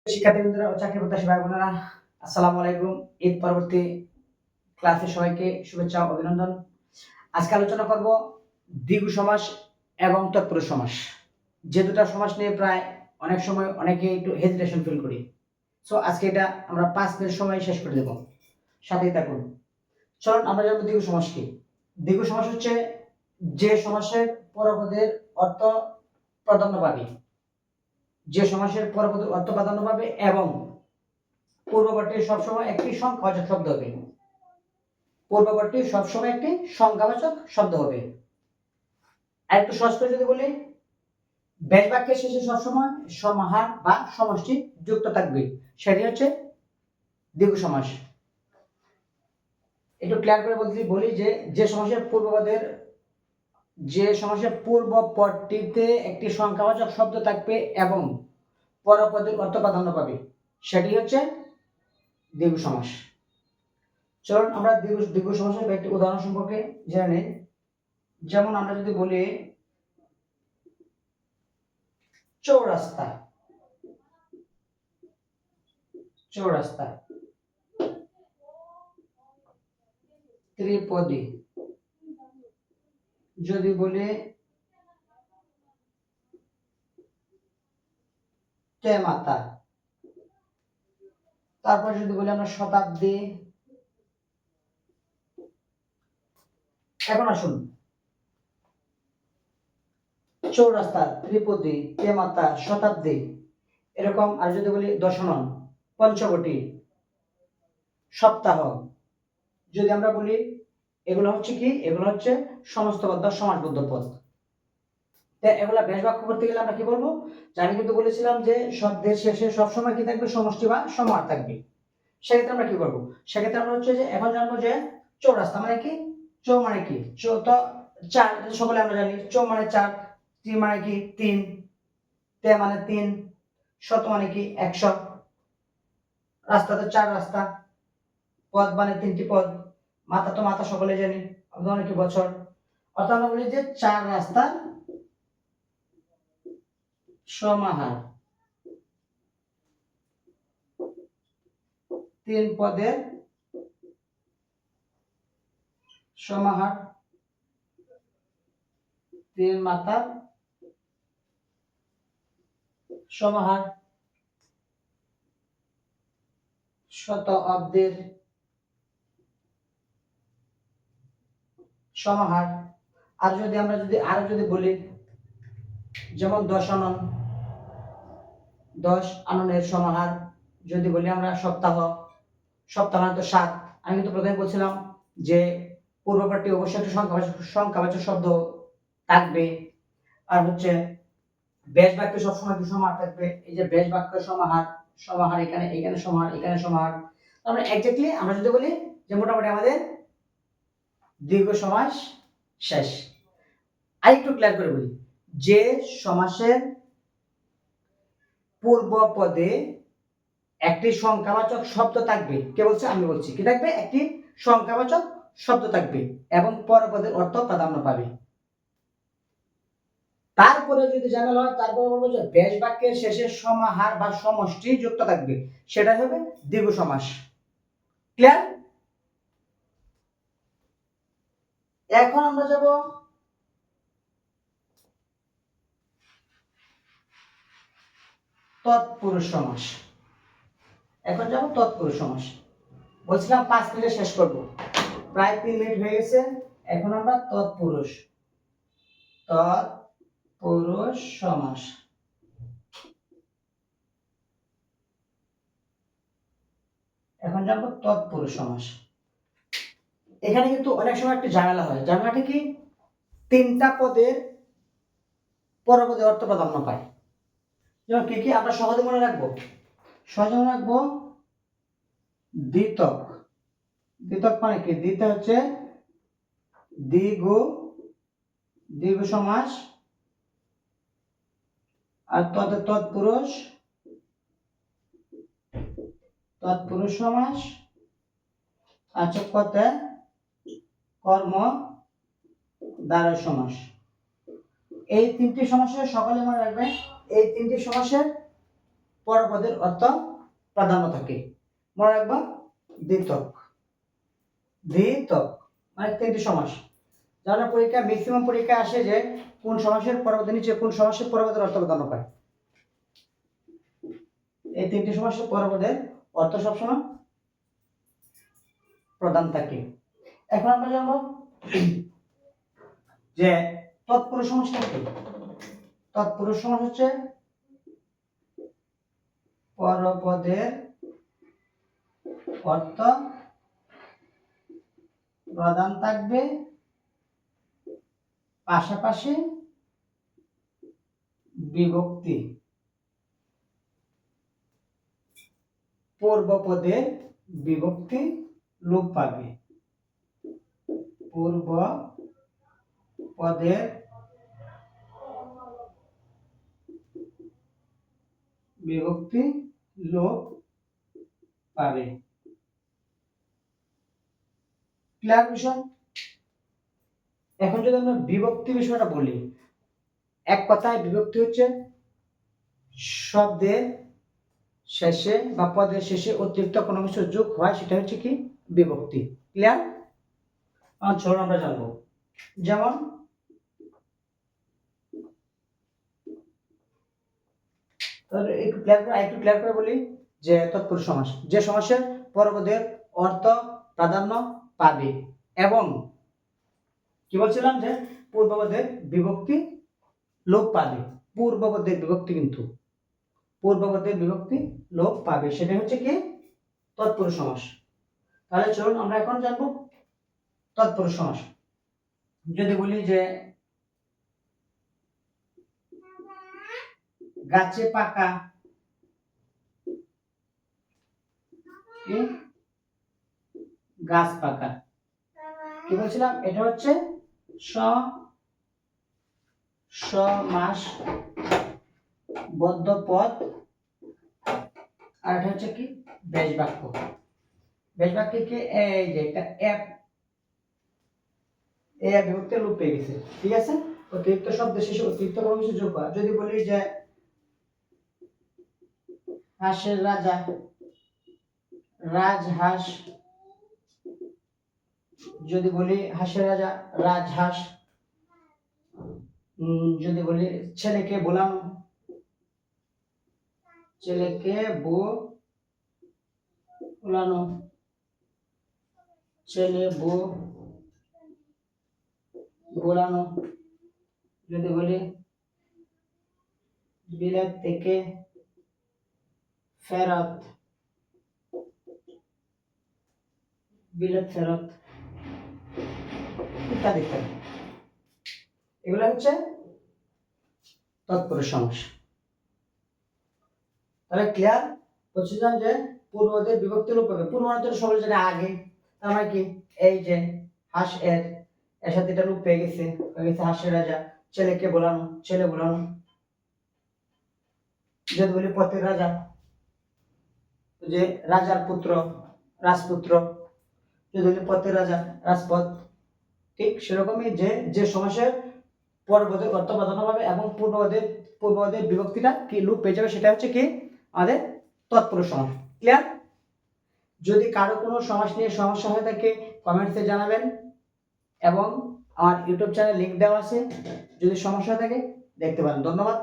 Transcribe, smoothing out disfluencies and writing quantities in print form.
শিক্ষার্থীবৃন্দরা ও চাকরি প্রত্যাশী ভাই বোনেরা, আসসালামু আলাইকুম। ঈদ পরবর্তী ক্লাসে সবাইকে শুভেচ্ছা ও অভিনন্দন। আজকে আলোচনা করব দ্বিগু সমাস এবং তৎপুরুষ সমাস। যে দুটো সমাস নিয়ে প্রায় অনেক সময় অনেকে একটু হেজিটেশন ফিল করি। সো আজকে এটা আমরা 5 মিনিট সময় শেষ করে দেব, সাথেই থাকুন। চলুন আমরা জানবো দ্বিগু সমাস কি। দ্বিগু সমাস হচ্ছে যে সমাসের পরপদের অর্থ প্রাধান্য পাবে, যে সমাসের পরপদের অর্থ প্রাধান্য পাবে এবং পূর্ববর্তী সবসময় একটি সংখ্যাবাচক শব্দ হবে। পূর্ববর্তী সবসময় একটি সংখ্যাবাচক শব্দ হবে। আর একটু সহজ করে যদি বলি, ব্যাস বাক্যের শেষে সবসময় সমাহার বা সমষ্টি যুক্ত থাকবে, সেটি হচ্ছে দ্বিগু সমাস। একটু ক্লিয়ার করে বলি যে সমাসের পূর্ব পদটিতে একটি সংখ্যাবাচক শব্দ থাকবে এবং পরপদের অর্থ প্রাধান্য পাবে, সেটি হচ্ছে দ্বিগু সমাস। চলুন আমরা দ্বিগু সমাসের কয়েকটি উদাহরণ সম্পর্কে জেনে নিই। যেমন আমরা যদি বলি চৌরাস্তা, চৌরাস্তা, ত্রিপদী, যদি বলি তেমাতা, তারপর যদি বলি আমরা শতাব্দী। এখন আসুন, চৌরাস্তা, ত্রিপদী, তেমাতা, শতাব্দী, এরকম। আর যদি বলি দশনন, পঞ্চবটি, সপ্তাহ, যদি আমরা বলি, এগুলো হচ্ছে কি? এগুলো হচ্ছে সমস্তবদ্ধ সমাসবদ্ধ পদ। এগুলা ব্যাস বাক্য করতে গেলে আমরা কি বলবো? যে আমি কিন্তু বলেছিলাম যে শব্দের শেষে সবসময় কি থাকবে? সমষ্টি বা সমাহার থাকবে। সেক্ষেত্রে আমরা কি করবো? সেক্ষেত্রে আমরা হচ্ছে যে এখন জানবো যে চৌরাস্তা মানে কি, চৌ মানে কি, তো চার, সকলে আমরা জানি। চৌ মানে 4, ত্রি মানে কি 3, তে মানে 3, শত মানে কি 100, রাস্তা তো 4 রাস্তা, পদ মানে 3টি পদ, মাথা তো মাথা সকলে জানি, মানে কি বছর। অর্থাৎ আমরা বলি যে 4 রাস্তার সমাহার, 3 পদের সমাহার, 3 মাথার সমাহার, শত অব্দের সমাহার। আর যদি আমরা আরো বলি, যেমন 10 আনন, 10 আননের সমাহার। যদি বলি আমরা সপ্তাহ, সপ্তাহ মানে তো 7। আমি কিন্তু প্রথমে বলছিলাম যে পূর্ববর্তী অবশ্যই একটা সংখ্যাবাচক শব্দ থাকবে। আর হচ্ছে ব্যাস বাক্যে সবসময় কি সমাহার থাকবে? এই যে ব্যাস বাক্যের সমাহার, সমাহার এখানে, এখানে সমাহার, এখানে সমাহার। আমরা এক্স্যাক্টলি আমরা যদি বলি যে মোটামুটি আমাদের দীর্ঘ সমাস শেষ। আরেকটু ক্লিয়ার করে বলি, যে সমাসের পূর্ব পদে একটি সংখ্যাবাচক শব্দ থাকবে। কে বলছে? আমি বলছি। কি থাকবে? একটি সংখ্যাবাচক শব্দ থাকবে এবং পরপদের অর্থ প্রাধান্য পাবে। তারপরে যদি ঝামেলা হয়, তারপরে বলবো যে ব্যাস বাক্যের শেষে সমাহার বা সমষ্টি যুক্ত থাকবে, সেটা হবে দ্বিগু সমাস। ক্লিয়ার? এখন আমরা যাব তৎপুরুষ সমাস। এখন যাব তৎপুরুষ সমাস। বলছিলাম 5 মিনিটে শেষ করব, প্রায় 3 মিনিট হয়ে গেছে। এখন আমরা তৎপুরুষ সমাস। এখন জানবো তৎপুরুষ সমাস। এখানে কিন্তু অনেক সময় একটা ঝামেলা হয়। ঝামেলাটা কি? 3টা পদের পরপদে অর্থ প্রাধান্য পায়। যেমন কি কি আমরা সহজে মনে রাখবো? সহজে মনে রাখবো দ্বিতক। দ্বিতক মানে কি? দ্বিতে হচ্ছে দ্বিগু, দ্বিগু সমাস। আর তৎপুরুষ, তৎপুরুষ সমাস। আচ্ছা, কতে কর্ম দ্বারা সমাস। এই 3টি সমাসের সকলে মনে রাখবেন, এই 3টি সমাসের পরপদের অর্থ প্রাধান্য থাকে। মনে রাখবা দ্বিতক, দ্বিতক মানে তিনটি সমাস। যারা পরীক্ষা ম্যাক্সিমাম পরীক্ষা আসে যে কোন সমাসের পরপদের নিচে কোন সমাসের পরপদের অর্থ প্রাধান্য পায়। এই তিনটি সমাসের পরপদের অর্থ সবসময় প্রধান থাকে। এখন আমরা জানবো যে তৎপুরুষ সমাসটা কি। তৎপুরুষ সমাস হচ্ছে পরপদের অর্থ প্রধান থাকবে, পাশাপাশি বিভক্তি, পূর্বপদের বিভক্তি লোপ পাবে, পূর্ব পদের বিভক্তি লোপ পাবে। ক্লিয়ার বিষয়? এখন যদি আমরা বিভক্তি বিষয়টা বলি, এক কথায় বিভক্তি হচ্ছে শব্দের শেষে বা পদের শেষে অতিরিক্ত কোনো কিছু যোগ হয়, সেটা হচ্ছে কি বিভক্তি। ক্লিয়ার? চলুন আমরা জানবো। যেমন একটু ক্লিয়ার করে বলি যে তৎপুরুষ সমাস যে সমাসের পরপদের অর্থ প্রাধান্য পাবে এবং কি বলছিলাম যে পূর্বপদের বিভক্তি লোপ পাবে। পূর্বপদের বিভক্তি কিন্তু পূর্বপদের বিভক্তি লোপ পাবে, সেটা হচ্ছে কি তৎপুরুষ সমাস। তাহলে চলুন আমরা এখন জানবো তৎপুরুষ সমাস। যদি বলি যে গাছে পাকা, গাছ পাকা, কি বলছিলাম এটা হচ্ছে সমাস বদ্ধ পদ, আর এটা হচ্ছে কি বেশ বাক্য। বেশ বাক্যে কি এই যে একটা বিভক্তি লোপ পেয়ে গেছে, ঠিক আছে। অতিরিক্ত শব্দ শেষে অতিরিক্ত কোনো কিছু যোগ করা। যদি বলি যে হাঁসের রাজা, রাজহাঁস। যদি বলি হাঁসের রাজা রাজহাঁস। যদি বলি ছেলেকে বোলানো, ছেলেকে বোলানো, ছেলে বোলানো। যদি বলি বিলেত থেকে ফেরত, বিলেত ফেরত, ইত্যাদি ইত্যাদি। এগুলো হচ্ছে তৎপুরুষ সমাস। তাহলে ক্লিয়ার? বলছিলাম যে পূর্বপদের বিভক্তি লোপ পাবে। পূর্বান্তর সকল যেটা আগে, তার মানে কি এই যে হাঁস এর সাথে এটা লোপ পেয়ে গেছে, হাঁসের রাজা। ছেলেকে বোলানো, ছেলে বোলানো। যদি বলি পথের রাজা, যে রাজার পুত্র, রাজপুত্র। যদি বলি পথের রাজা রাজপথ। ঠিক সেরকমই যে সমাসের পরপদের অর্থ প্রাধান্য পাবে এবং পূর্বপদের বিভক্তিটা কি লোপ পেয়ে যাবে, সেটা হচ্ছে কি আমাদের তৎপুরুষ সমাস। ক্লিয়ার? যদি কারো কোনো সমাস নিয়ে সমস্যা হয়ে থাকে কমেন্টসে জানাবেন এবং আমার ইউটিউব চ্যানেল লিংক দেওয়া আছে, যদি সমস্যা থাকে দেখতে পারেন। ধন্যবাদ।